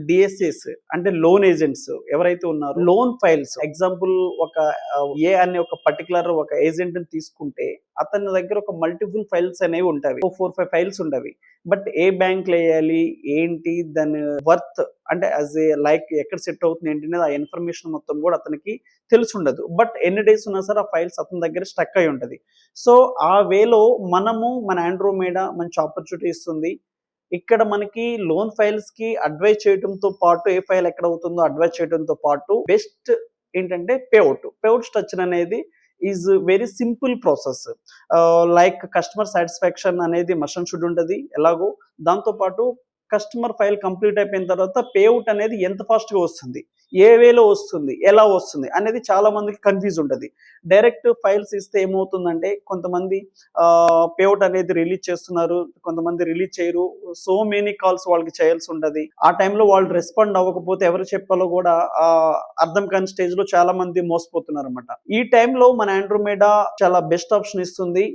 డిఎస్ఏస్ అంటే loan agents ఎవరైతే ఉన్నారో లోన్ ఫైల్స్ ఎగ్జాంపుల్ ఒక ఏ అనే ఒక పర్టికులర్ ఒక ఏజెంట్ ని తీసుకుంటే అతని దగ్గర ఒక మల్టిపుల్ ఫైల్స్ అనేవి ఉంటాయి, 4-5 ఫైల్స్ ఉండవి. బట్ ఏ బ్యాంక్ వేయాలి ఏంటి దాని వర్త్ అంటే యాజ్ ఏ లైక్ ఎక్కడ సెట్ అవుతుంది ఏంటి అనేది ఆ ఇన్ఫర్మేషన్ మొత్తం కూడా అతనికి తెలిసి ఉండదు. బట్ ఎన్ని డేస్ ఉన్నా సరే ఆ ఫైల్స్ అతని దగ్గర స్టక్ అయి ఉంటది. సో ఆ వేలో మనము మన ఆండ్రోమేడా మంచి ఆపర్చునిటీ ఇస్తుంది. ఇక్కడ మనకి లోన్ ఫైల్స్ కి అడ్వైజ్ చేయడంతో పాటు ఏ ఫైల్ ఎక్కడ అవుతుందో అడ్వైజ్ చేయడంతో పాటు బెస్ట్ ఏంటంటే పేఅవుట్ స్ట్రక్చర్ అనేది is very simple process. Like customer satisfaction అనేది మస్ట్ షుడ్ ఉంటుంది ఎలాగో. దాంతోపాటు కస్టమర్ ఫైల్ కంప్లీట్ అయిపోయిన తర్వాత పేఅవుట్ అనేది ఎంత ఫాస్ట్గా వస్తుంది, ఏ వేలో వస్తుంది, ఎలా వస్తుంది అనేది చాలా మందికి కన్ఫ్యూజ్ ఉంటుంది. డైరెక్ట్ ఫైల్స్ ఇస్తే ఏమవుతుందంటే కొంతమంది పేఅవుట్ అనేది రిలీజ్ చేస్తున్నారు, కొంతమంది రిలీజ్ చేయరు. సో మెనీ కాల్స్ వాళ్ళకి చేయాల్సి ఉంటుంది. ఆ టైంలో వాళ్ళు రెస్పాండ్ అవ్వకపోతే ఎవరు చెప్పాలో కూడా అర్థం కాని స్టేజ్ లో చాలా మంది మోసపోతున్నారు అనమాట. ఈ టైంలో మన ఆండ్రోమేడా చాలా బెస్ట్ ఆప్షన్ ఇస్తుంది.